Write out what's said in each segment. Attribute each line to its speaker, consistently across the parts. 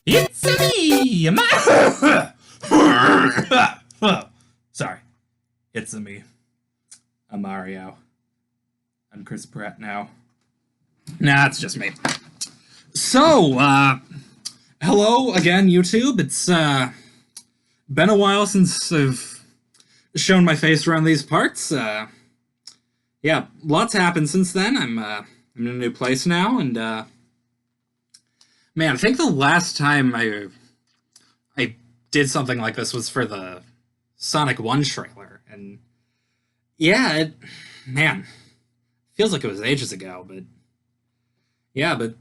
Speaker 1: It's me, Sorry, it's me. I'm Mario. I'm Chris Pratt now. Nah, it's just me. So, hello again, YouTube. It's been a while since I've shown my face around these parts. Yeah, lots happened since then. I'm in a new place now, and man, I think the last time I did something like this was for the Sonic 1 trailer, and yeah, man, feels like it was ages ago, but yeah, but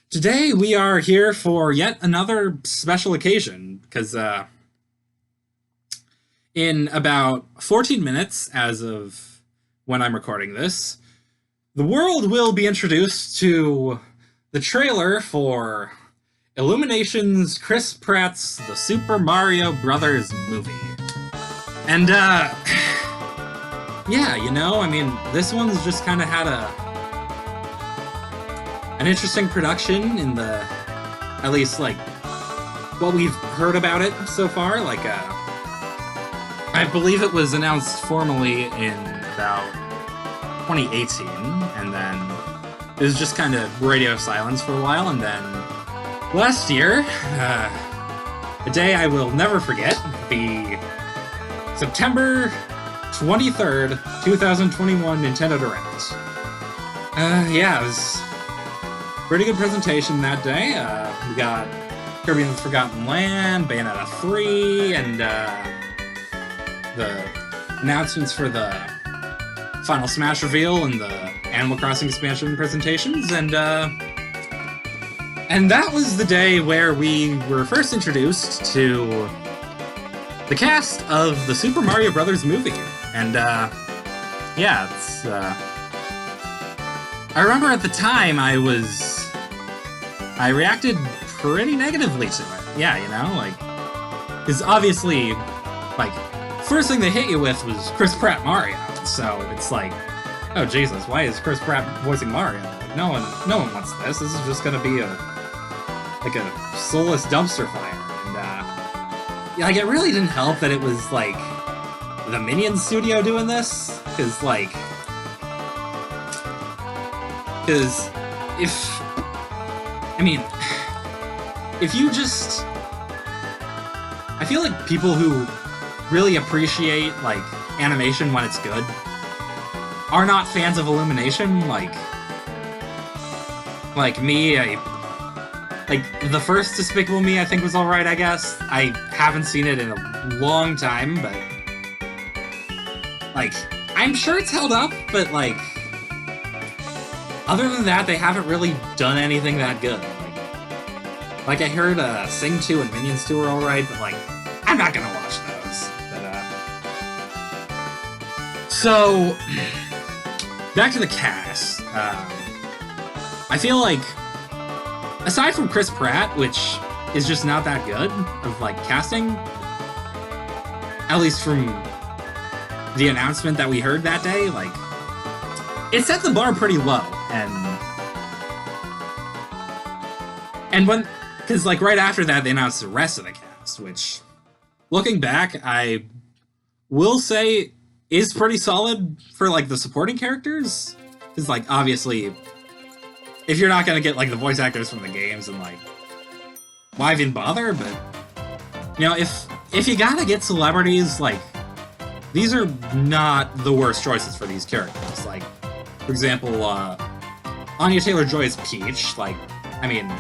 Speaker 1: today we are here for yet another special occasion, because in about 14 minutes, as of when I'm recording this, the world will be introduced to the trailer for Illumination's Chris Pratt's The Super Mario Brothers movie. And, yeah, you know, I mean, this one's just kind of had an interesting production in the, at least, like, what we've heard about it so far. Like, I believe it was announced formally in about 2018, and then it was just kind of radio silence for a while, and then last year, a day I will never forget, the September 23rd, 2021 Nintendo Direct. Yeah, it was a pretty good presentation that day. We got Kirby and the Forgotten Land, Bayonetta 3, and the announcements for the Final Smash reveal and the Animal Crossing expansion presentations, and that was the day where we were first introduced to the cast of the Super Mario Brothers movie. And yeah, it's I remember at the time I reacted pretty negatively to it. Yeah, you know, like, because obviously, like, first thing they hit you with was Chris Pratt Mario, so it's like, oh Jesus, why is Chris Pratt voicing Mario? Like, no one wants this. This is just gonna be a soulless dumpster fire. And yeah, like, it really didn't help that it was like the Minions studio doing this, because if you just, I feel like people who really appreciate, like, animation when it's good are not fans of Illumination. Like me, like, the first Despicable Me I think was alright, I guess. I haven't seen it in a long time, but, like, I'm sure it's held up, but, like, other than that, they haven't really done anything that good. Like I heard Sing 2 and Minions 2 are alright, but, like, I'm not gonna watch those. But, so, back to the cast. I feel like, aside from Chris Pratt, which is just not that good of, like, casting, at least from the announcement that we heard that day, like, it set the bar pretty low, and when, because, like, right after that, they announced the rest of the cast, which, looking back, I will say is pretty solid for, like, the supporting characters, because, like, obviously, if you're not gonna get, like, the voice actors from the games, and, like, why even bother? But, you know, if you gotta get celebrities, like, these are not the worst choices for these characters. Like, for example, Anya Taylor-Joy is Peach. Like, I mean,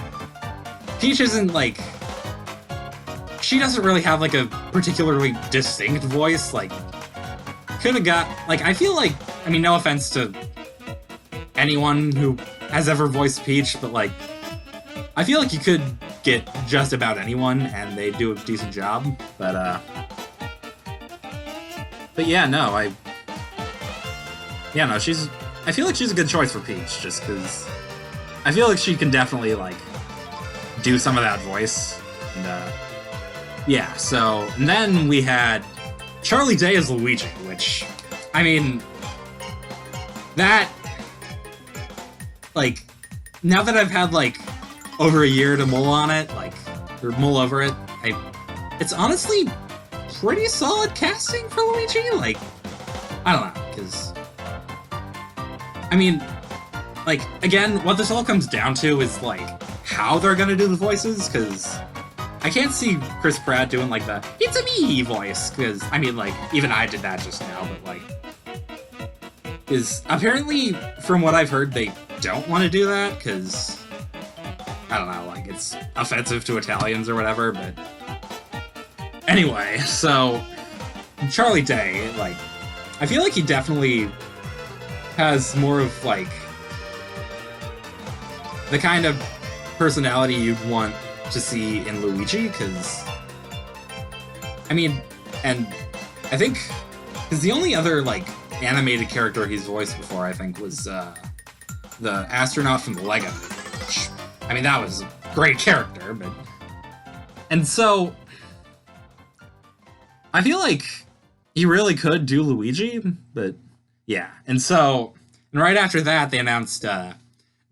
Speaker 1: Peach isn't, like, she doesn't really have, like, a particularly distinct voice. Like, could've got, like, I feel like, I mean, no offense to anyone who has ever voiced Peach, but, like, I feel like you could get just about anyone and they do a decent job, but yeah, no, I feel like she's a good choice for Peach, just because I feel like she can definitely, like, do some of that voice, and yeah, so, and then we had Charlie Day as Luigi, which, I mean, that, like, now that I've had, like, over a year to mull on it, like, or mull over it. It's honestly pretty solid casting for Luigi. Like, I don't know, because I mean, like, again, what this all comes down to is like how they're gonna do the voices, because I can't see Chris Pratt doing like the "it's a me" voice, because I mean, like, even I did that just now, but like, is apparently from what I've heard they don't want to do that because I don't know, like, it's offensive to Italians or whatever. But anyway, so Charlie Day, like, I feel like he definitely has more of like the kind of personality you'd want to see in Luigi, because I mean, and I think because the only other like animated character he's voiced before, I think, was the astronaut from the Lego Movie, which, I mean, that was a great character, but and so I feel like he really could do Luigi, but yeah. And so, and right after that, they announced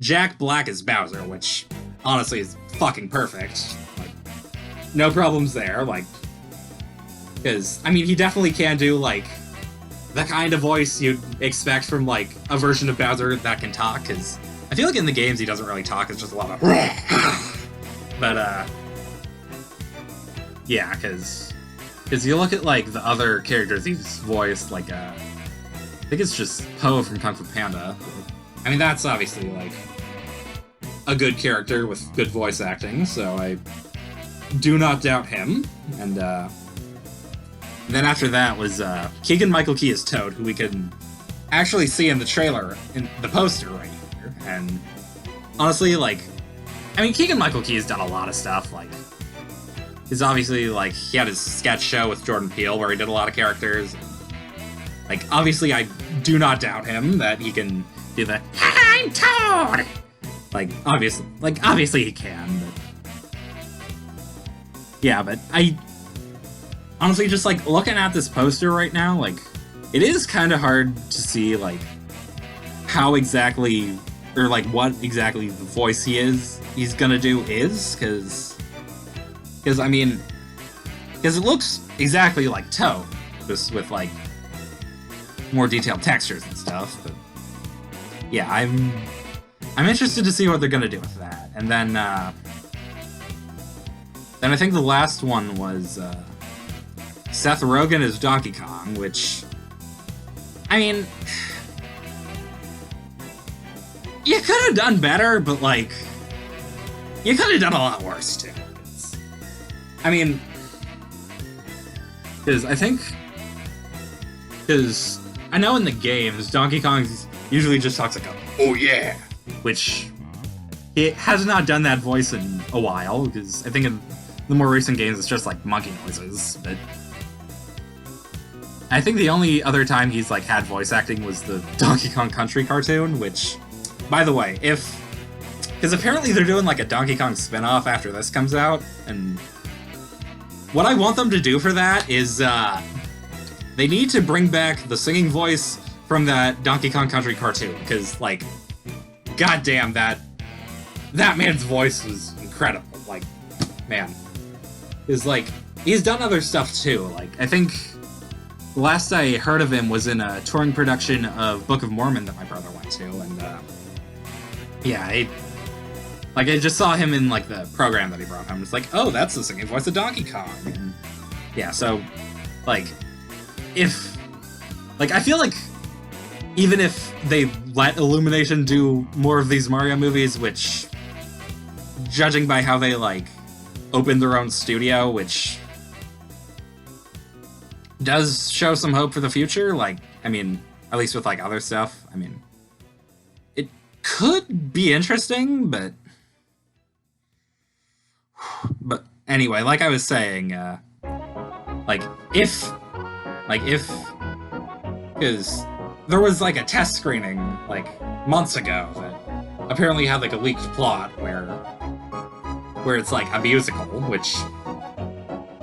Speaker 1: Jack Black as Bowser, which honestly is fucking perfect. Like, no problems there. Like, because I mean, he definitely can do like the kind of voice you'd expect from like a version of Bowser that can talk. Because I feel like in the games he doesn't really talk; it's just a lot of. But yeah, because you look at like the other characters he's voiced, like I think it's just Po from Kung Fu Panda. I mean, that's obviously like a good character with good voice acting, so I do not doubt him. And then after that was Keegan-Michael Key as Toad, who we can actually see in the trailer, in the poster right here. And honestly, like, I mean, Keegan-Michael Key has done a lot of stuff. Like, he's obviously, like, he had his sketch show with Jordan Peele where he did a lot of characters. And, like, obviously, I do not doubt him that he can do the "I'm Toad." Like, obviously he can, but yeah, but I honestly, just like looking at this poster right now, like, it is kind of hard to see like how exactly, or like what exactly the voice he's gonna do is, because I mean, because it looks exactly like Toad, just with like more detailed textures and stuff. But yeah, I'm interested to see what they're gonna do with that. And then I think the last one was Seth Rogen as Donkey Kong, which, I mean, you could have done better, but like, you could have done a lot worse too. I mean, because I know in the games Donkey Kong usually just talks like a "oh yeah," which it has not done that voice in a while, because I think in the more recent games it's just like monkey noises. But I think the only other time he's like had voice acting was the Donkey Kong Country cartoon, which, by the way, because apparently they're doing like a Donkey Kong spin-off after this comes out, and what I want them to do for that is they need to bring back the singing voice from that Donkey Kong Country cartoon, because, like, goddamn, that man's voice was incredible. Like, man, is like, he's done other stuff too. Like, I think the last I heard of him was in a touring production of Book of Mormon that my brother went to, and yeah, I just saw him in like the program that he brought home. It's like, oh, that's the singing voice of Donkey Kong. And yeah, so like, I feel like even if they let Illumination do more of these Mario movies, which, judging by how they, like, opened their own studio, which does show some hope for the future, like, I mean, at least with, like, other stuff, I mean, it could be interesting, but anyway, like I was saying, if, because there was like a test screening like months ago that apparently had like a leaked plot where it's like a musical, which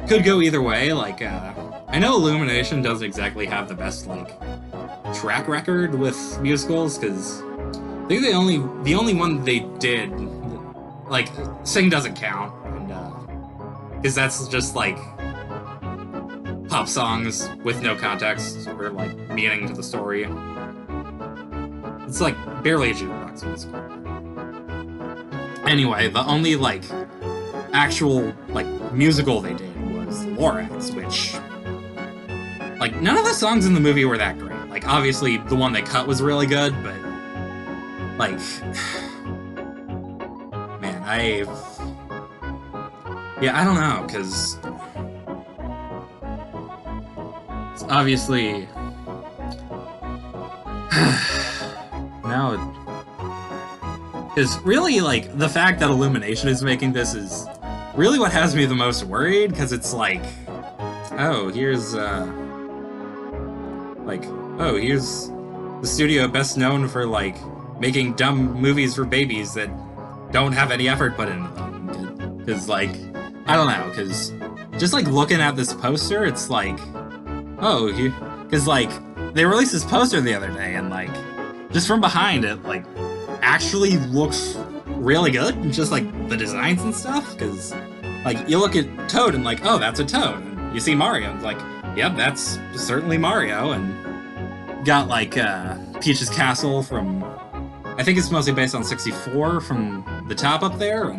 Speaker 1: could go either way. Like, I know Illumination doesn't exactly have the best like track record with musicals, because I think the only one they did like Sing doesn't count, and because that's just like pop songs with no context or like meaning to the story. It's like barely a jukebox musical. Anyway, the only like actual like musical they did was Lorax, which like none of the songs in the movie were that great. Like obviously the one they cut was really good, but like man, I don't know, because it's obviously no, because really like the fact that Illumination is making this is really what has me the most worried, because it's like, oh, here's here's the studio best known for like making dumb movies for babies that don't have any effort put into them. Because like, I don't know, because just like looking at this poster, it's like, oh, because like they released this poster the other day, and like just from behind it, like actually looks really good, just like the designs and stuff. Because like you look at Toad and like, oh, that's a Toad, and you see Mario, and it's like, yep, that's certainly Mario. And got like Peach's Castle from, I think it's mostly based on 64 from the top up there,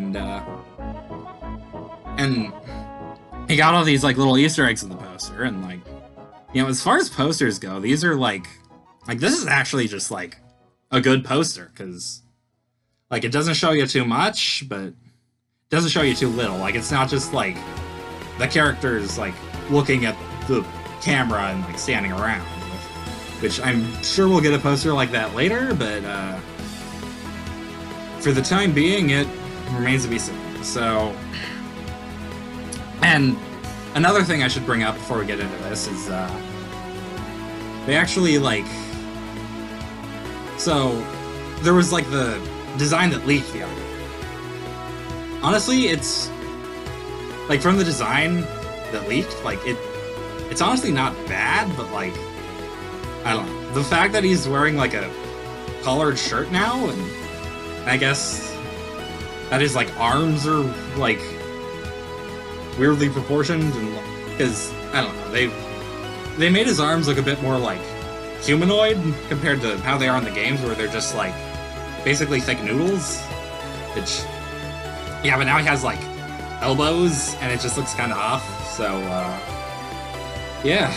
Speaker 1: and he got all these like little Easter eggs in the poster, and like, you know, as far as posters go, these are like this is actually just like a good poster, because like it doesn't show you too much, but it doesn't show you too little. Like it's not just like the characters like looking at the camera and like standing around, which I'm sure we'll get a poster like that later, but for the time being, it remains to be seen. So, and another thing I should bring up before we get into this is they actually like, so there was like the design that leaked the other day. Honestly, it's like from the design that leaked, like it's honestly not bad, but like, I don't know. The fact that he's wearing like a collared shirt now, and I guess that his like arms are like weirdly proportioned, and because I don't know, they made his arms look a bit more like humanoid compared to how they are in the games, where they're just like basically thick noodles. Which, yeah, but now he has like elbows, and it just looks kind of off. So yeah.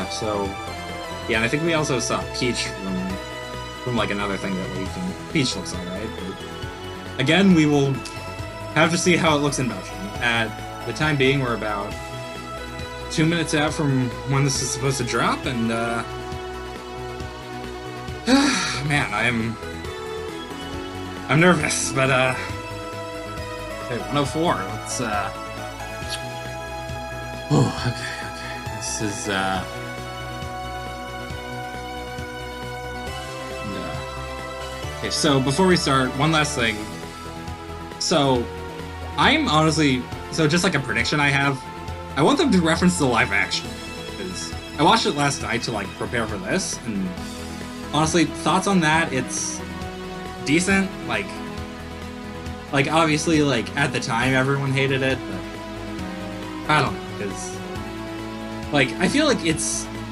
Speaker 1: So yeah, and I think we also saw Peach from like another thing that leaked, and Peach looks alright. But again, we will have to see how it looks in motion. At the time being, we're about 2 minutes out from when this is supposed to drop, and man, I'm nervous, but okay, 104. Let's okay. This is okay, so before we start, one last thing. So, I'm honestly, just like a prediction I have, I want them to reference the live action, because I watched it last night to like prepare for this, and honestly, thoughts on that, it's decent, like obviously, like, at the time everyone hated it, but I don't know, because, like, I feel like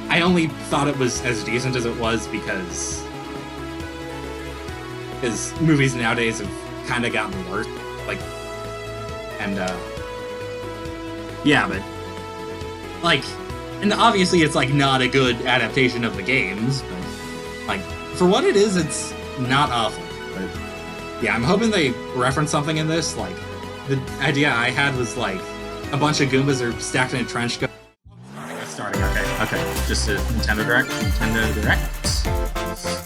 Speaker 1: I only thought it was as decent as it was because movies nowadays have kind of gotten worse, like, and yeah, but like, and obviously it's like not a good adaptation of the games, but like for what it is, it's not awful. But yeah, I'm hoping they reference something in this. Like the idea I had was like a bunch of Goombas are stacked in a trench coat. Starting. Okay. Just a Nintendo Direct.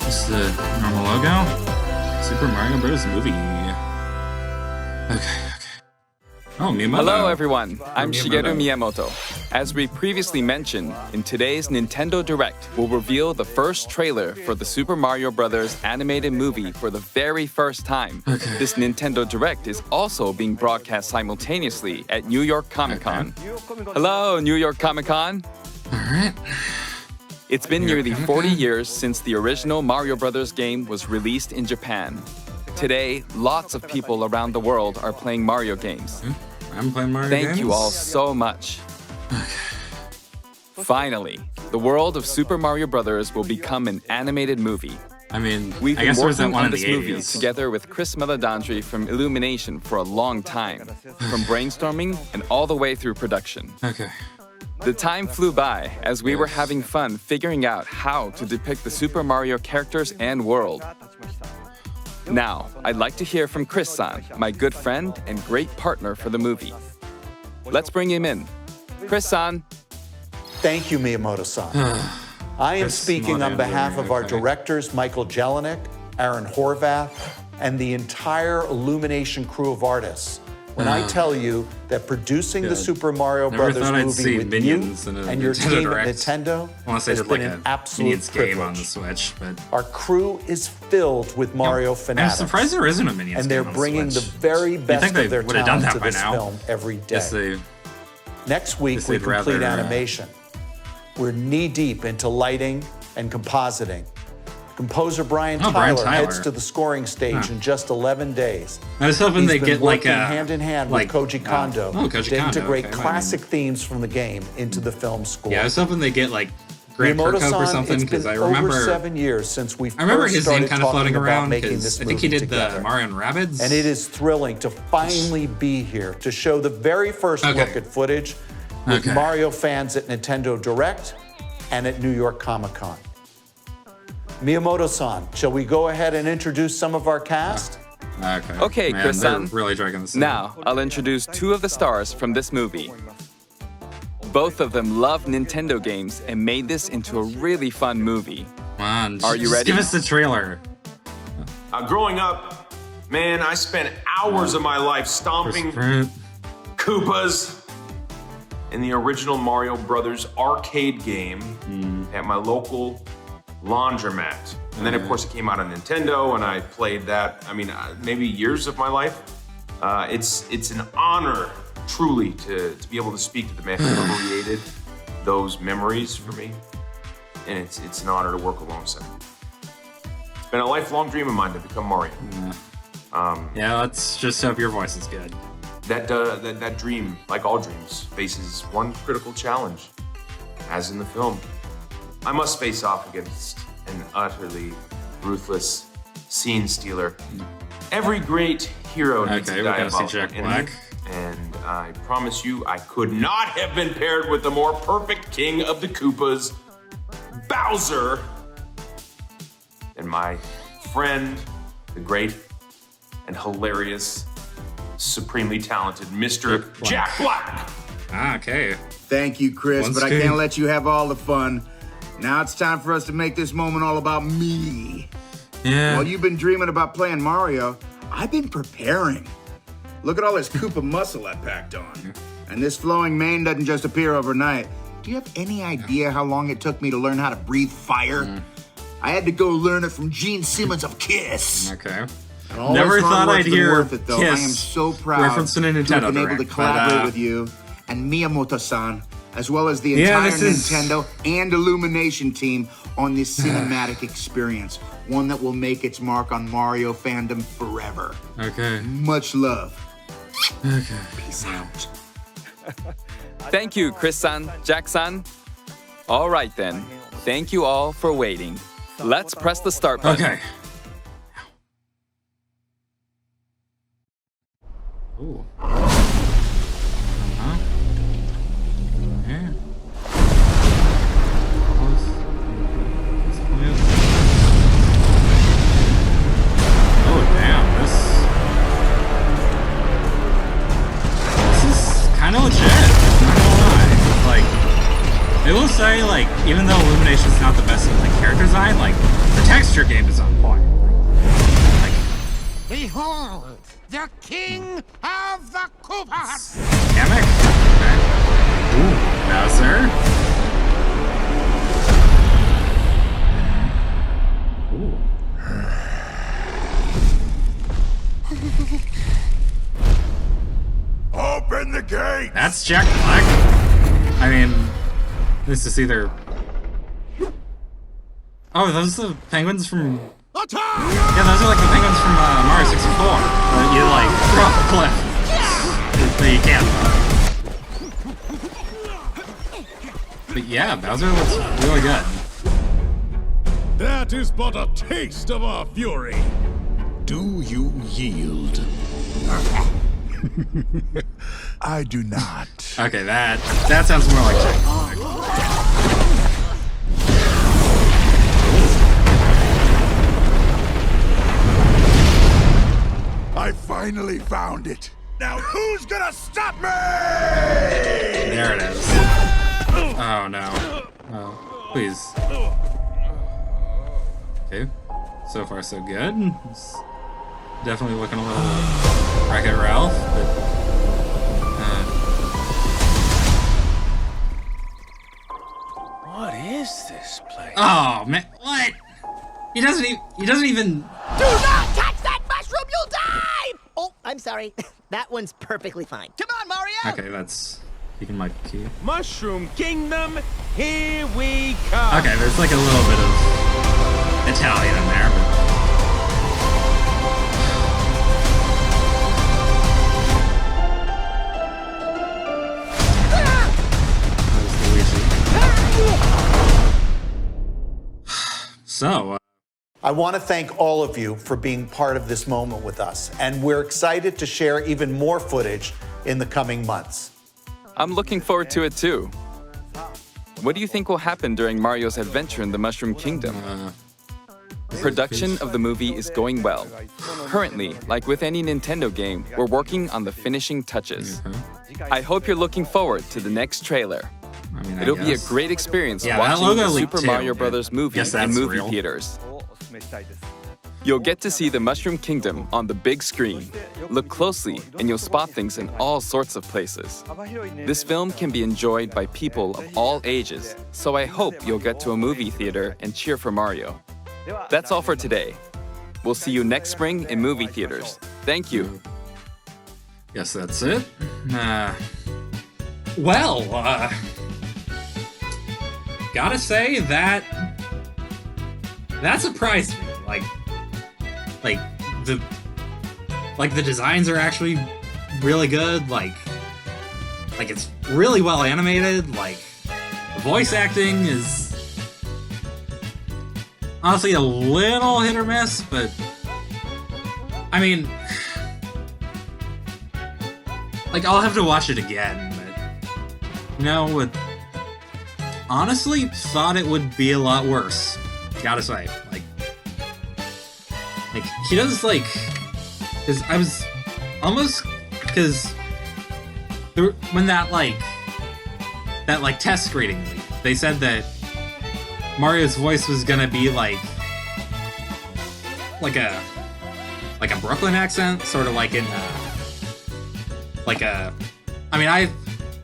Speaker 1: Just the normal logo. Super Mario Bros. Movie. Okay. Oh, Miyamoto.
Speaker 2: Hello, everyone. I'm Shigeru Miyamoto. As we previously mentioned, in today's Nintendo Direct, we'll reveal the first trailer for the Super Mario Bros. Animated movie for the very first time.
Speaker 1: Okay.
Speaker 2: This Nintendo Direct is also being broadcast simultaneously at New York Comic Con. Hello, New York Comic Con.
Speaker 1: All right.
Speaker 2: It's been nearly 40 years since the original Mario Bros. Game was released in Japan. Today, lots of people around the world are playing Mario games.
Speaker 1: I'm playing Mario
Speaker 2: Thank
Speaker 1: games.
Speaker 2: you all so much. Finally, the world of Super Mario Bros. Will become an animated movie.
Speaker 1: I mean,
Speaker 2: We've
Speaker 1: I
Speaker 2: been
Speaker 1: guess there was that
Speaker 2: working
Speaker 1: one
Speaker 2: on
Speaker 1: in
Speaker 2: this
Speaker 1: the
Speaker 2: movie
Speaker 1: 80s.
Speaker 2: together with Chris Meledandri from Illumination for a long time, from brainstorming and all the way through production.
Speaker 1: Okay.
Speaker 2: The time flew by as we were having fun figuring out how to depict the Super Mario characters and world. Now, I'd like to hear from Chris-san, my good friend and great partner for the movie. Let's bring him in. Chris-san.
Speaker 3: Thank you, Miyamoto-san. I am speaking on behalf of our directors, Michael Jelinek, Aaron Horvath, and the entire Illumination crew of artists. When I tell you that producing the Super Mario
Speaker 1: Never
Speaker 3: Brothers
Speaker 1: thought I'd
Speaker 3: movie
Speaker 1: see
Speaker 3: with
Speaker 1: Minions
Speaker 3: you
Speaker 1: in a
Speaker 3: and your
Speaker 1: Nintendo
Speaker 3: team
Speaker 1: Direct.
Speaker 3: at Nintendo
Speaker 1: Unless they
Speaker 3: has
Speaker 1: did like
Speaker 3: been
Speaker 1: a
Speaker 3: an absolute
Speaker 1: Minions game on the
Speaker 3: privilege.
Speaker 1: Switch, but
Speaker 3: Our crew is filled with Mario
Speaker 1: I'm
Speaker 3: fanatics.
Speaker 1: surprised there isn't a Minions
Speaker 3: And they're
Speaker 1: game on
Speaker 3: bringing the
Speaker 1: Switch.
Speaker 3: very best
Speaker 1: think they
Speaker 3: of their
Speaker 1: would have done
Speaker 3: talent
Speaker 1: that
Speaker 3: to
Speaker 1: by
Speaker 3: this
Speaker 1: now.
Speaker 3: film every day.
Speaker 1: Guess they
Speaker 3: Next week,
Speaker 1: Guess
Speaker 3: we
Speaker 1: they'd
Speaker 3: complete
Speaker 1: rather,
Speaker 3: animation. We're knee-deep into lighting and compositing. Composer Brian
Speaker 1: Brian
Speaker 3: Tyler
Speaker 1: Tyler.
Speaker 3: heads to the scoring stage in just 11 days.
Speaker 1: I was hoping
Speaker 3: He's
Speaker 1: they
Speaker 3: been
Speaker 1: get like
Speaker 3: working
Speaker 1: a
Speaker 3: hand in hand
Speaker 1: like,
Speaker 3: with Koji Kondo
Speaker 1: Koji
Speaker 3: to
Speaker 1: Kondo,
Speaker 3: integrate
Speaker 1: okay,
Speaker 3: classic themes from the game into the film score.
Speaker 1: Yeah, I was hoping they get like Grant Kirkhope or
Speaker 3: Miyamoto-san,
Speaker 1: something
Speaker 3: it's
Speaker 1: because
Speaker 3: been
Speaker 1: I remember
Speaker 3: over 7 years since we
Speaker 1: I remember
Speaker 3: first
Speaker 1: his name
Speaker 3: started
Speaker 1: kind of floating
Speaker 3: talking about
Speaker 1: around
Speaker 3: making
Speaker 1: because
Speaker 3: this
Speaker 1: I think he
Speaker 3: movie
Speaker 1: did
Speaker 3: together.
Speaker 1: the Mario and Rabbids.
Speaker 3: And it is thrilling to finally be here to show the very first
Speaker 1: Okay.
Speaker 3: look at footage with
Speaker 1: Okay.
Speaker 3: Mario fans at Nintendo Direct and at New York Comic Con. Miyamoto-san, shall we go ahead and introduce some of our cast?
Speaker 2: Okay,
Speaker 1: Man,
Speaker 2: Chris-san.
Speaker 1: they're really dragging this.
Speaker 2: Now, I'll introduce two of the stars from this movie. Both of them love Nintendo games and made this into a really fun movie.
Speaker 1: Come on,
Speaker 2: Are you
Speaker 1: just
Speaker 2: ready?
Speaker 1: Give us the trailer.
Speaker 4: Growing up, man, I spent hours of my life stomping
Speaker 1: Fruit.
Speaker 4: Koopas in the original Mario Brothers arcade game at my local laundromat. And then, of course, it came out on Nintendo, and I played that, maybe years of my life. It's an honor, truly, to be able to speak to the man who created those memories for me. And it's an honor to work alongside him. It's been a lifelong dream of mine to become Mario.
Speaker 1: Yeah, let's just hope your voice is good.
Speaker 4: That dream, like all dreams, faces one critical challenge. As in the film, I must face off against an utterly ruthless scene stealer. Every great hero needs
Speaker 1: Okay,
Speaker 4: a
Speaker 1: we gotta see
Speaker 4: diabolical
Speaker 1: Jack
Speaker 4: enemy,
Speaker 1: Black.
Speaker 4: and I promise you, I could not have been paired with the more perfect king of the Koopas, Bowser, and my friend, the great and hilarious, supremely talented Mr. Jack Black.
Speaker 1: Okay.
Speaker 5: Thank you, Chris,
Speaker 1: Once
Speaker 5: but I
Speaker 1: again.
Speaker 5: can't let you have all the fun. Now it's time for us to make this moment all about me.
Speaker 1: Yeah.
Speaker 5: While you've been dreaming about playing Mario, I've been preparing. Look at all this Koopa muscle I packed on. And this flowing mane doesn't just appear overnight. Do you have any idea how long it took me to learn how to breathe fire? I had to go learn it from Gene Simmons of Kiss.
Speaker 1: Okay.
Speaker 5: And all
Speaker 1: Never
Speaker 5: this hard
Speaker 1: thought
Speaker 5: work's
Speaker 1: I'd
Speaker 5: been
Speaker 1: hear
Speaker 5: worth it, though. I am
Speaker 1: Kiss
Speaker 5: so proud
Speaker 1: reference to a
Speaker 5: to
Speaker 1: Nintendo
Speaker 5: have been able to
Speaker 1: Direct, but,
Speaker 5: collaborate with you and Miyamoto-san, as well as the
Speaker 1: Yeah,
Speaker 5: entire
Speaker 1: this is-
Speaker 5: Nintendo and Illumination team on this cinematic experience, one that will make its mark on Mario fandom forever.
Speaker 1: Okay.
Speaker 5: Much love.
Speaker 1: Okay.
Speaker 5: Peace out.
Speaker 2: Thank you, Chris-san, Jack-san. All right then. Thank you all for waiting. Let's press the start button.
Speaker 1: Okay. Ooh. Uh-huh. Yeah. Oh damn, this is kind of legit. Not gonna lie. Like, I will say, like, even though Illumination's not the best in like character design, like the texture game is on point. Like,
Speaker 6: Behold, the king of the Koopas!
Speaker 1: Kamek? Okay. Ooh, Bowser. Ooh.
Speaker 6: Open the gate!
Speaker 1: That's Jack Black. I mean, this is either. Oh, are those the penguins from
Speaker 6: Attack!
Speaker 1: Yeah, those are like the penguins from Mario 64. That you like throw off a cliff. That you can't. But yeah, Bowser looks really good.
Speaker 6: That is but a taste of our fury. Do you yield? I do not.
Speaker 1: Okay, that sounds more like Jack.
Speaker 6: I finally found it. Now who's gonna stop me?
Speaker 1: There it is. Oh no. Oh, please. Okay. So far so good. It's definitely looking a little Wreck-It Ralph, but
Speaker 7: What is this place?
Speaker 1: oh man, what? He doesn't even
Speaker 8: Do not touch that mushroom, you'll die! Oh, I'm sorry. That one's perfectly fine. Come on, Mario!
Speaker 1: Okay, that's keeping my key.
Speaker 7: Mushroom Kingdom, here we come.
Speaker 1: Okay, there's like a little bit of Italian in there, but so,
Speaker 3: I want to thank all of you for being part of this moment with us, and we're excited to share even more footage in the coming months.
Speaker 2: I'm looking forward to it too. What do you think will happen during Mario's adventure in the Mushroom Kingdom? Production of the movie is going well. Currently, like with any Nintendo game, we're working on the finishing touches. I hope you're looking forward to the next trailer.
Speaker 1: I mean, I
Speaker 2: It'll be a
Speaker 1: guess.
Speaker 2: great experience
Speaker 1: Yeah, that
Speaker 2: watching
Speaker 1: logo
Speaker 2: the
Speaker 1: leaked
Speaker 2: Super
Speaker 1: too.
Speaker 2: Mario Bros. Movie
Speaker 1: Guess
Speaker 2: in
Speaker 1: that's
Speaker 2: movie
Speaker 1: real.
Speaker 2: theaters. You'll get to see the Mushroom Kingdom on the big screen. Look closely and you'll spot things in all sorts of places. This film can be enjoyed by people of all ages, so I hope you'll get to a movie theater and cheer for Mario. That's all for today. We'll see you next spring in movie theaters. Thank you.
Speaker 1: Guess that's it. Gotta say that surprised me. The designs are actually really good. Like it's really well animated. Like the voice acting is honestly a little hit or miss, but I mean, like I'll have to watch it again. But you know, honestly thought it would be a lot worse. Gotta say, like he does like, because I was almost when that test screening leaked, they said that Mario's voice was gonna be like a Brooklyn accent, sort of like in I mean,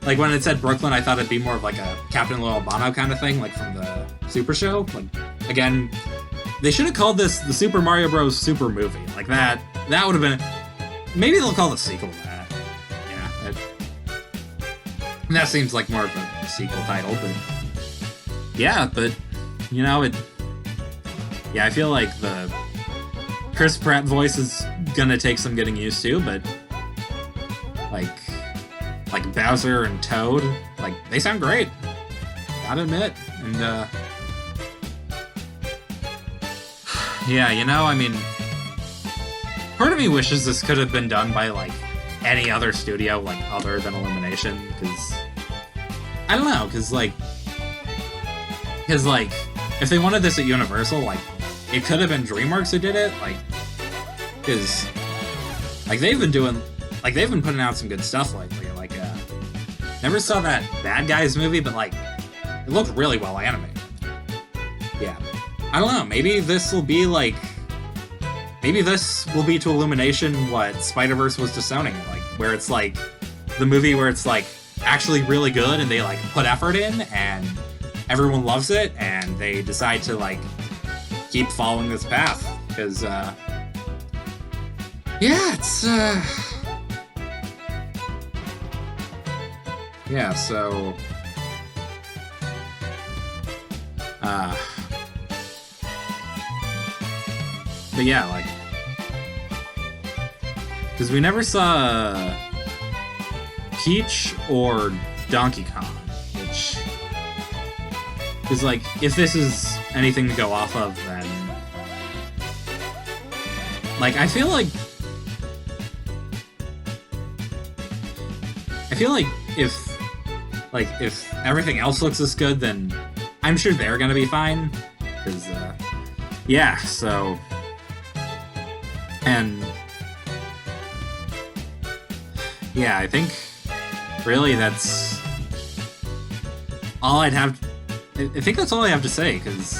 Speaker 1: like when it said Brooklyn, I thought it'd be more of like a Captain Lou Albano kind of thing, like from the Super Show. Like again, they should have called this the Super Mario Bros. Super Movie. Like that would have been. Maybe they'll call the sequel to that. Yeah, that seems like more of a sequel title, but yeah, but you know it. Yeah, I feel like the Chris Pratt voice is gonna take some getting used to, but like Bowser and Toad, like they sound great. Gotta admit, and yeah, you know, I mean, part of me wishes this could have been done by like any other studio, like other than Illumination, because I don't know, because if they wanted this at Universal, like it could have been DreamWorks who did it, like because like they've been putting out some good stuff lately. Like never saw that Bad Guys movie, but like it looked really well animated. Yeah. I don't know, maybe this will be to Illumination what Spider-Verse was to Sony, like where it's like the movie where it's like actually really good and they like put effort in and everyone loves it and they decide to like keep following this path because yeah, it's yeah, so But yeah, like, because we never saw Peach or Donkey Kong, which is like, if this is anything to go off of, then like, I feel like if everything else looks this good, then I'm sure they're gonna be fine. Because, yeah, so, and yeah, I think really that's all I'd have. I think that's all I have to say, because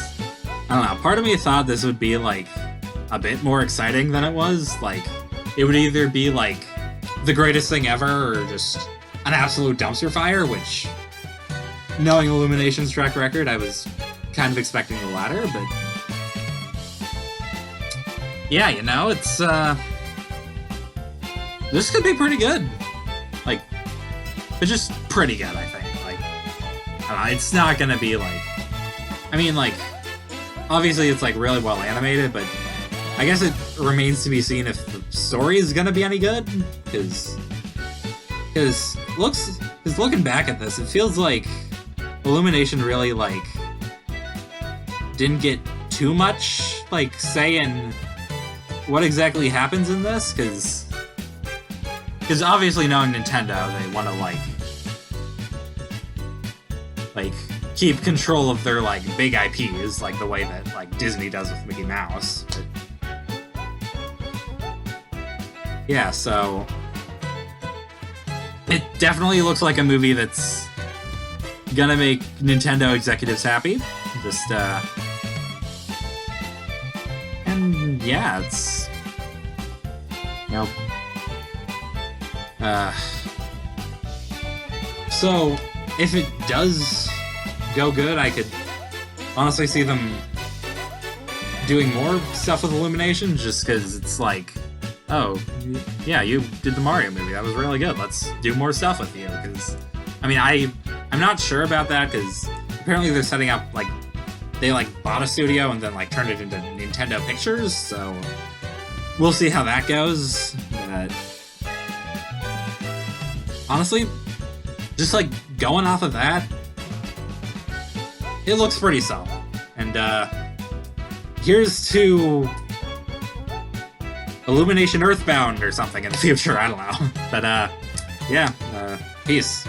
Speaker 1: I don't know. Part of me thought this would be like a bit more exciting than it was. Like, it would either be like the greatest thing ever, or just an absolute dumpster fire. Which, knowing Illumination's track record, I was kind of expecting the latter. But yeah, you know, it's this could be pretty good. Like, but just pretty good, I think. Like, I don't know, it's not gonna be like, I mean, like, obviously it's like really well animated, but I guess it remains to be seen if the story is gonna be any good. Because looking back at this, it feels like Illumination really like didn't get too much like say in what exactly happens in this, because obviously, knowing Nintendo, they want to like keep control of their like big IPs, like the way that like Disney does with Mickey Mouse. But yeah, so it definitely looks like a movie that's gonna make Nintendo executives happy. Just and yeah, it's, you know. So, if it does go good, I could honestly see them doing more stuff with Illumination, just because it's like, oh, yeah, you did the Mario movie, that was really good, let's do more stuff with you, because, I mean, I'm not sure about that, because apparently they're setting up, like, they, like, bought a studio and then, like, turned it into Nintendo Pictures, so we'll see how that goes, but honestly, just like going off of that, it looks pretty solid. And here's to Illumination Earthbound or something in the future, I don't know. But yeah, peace.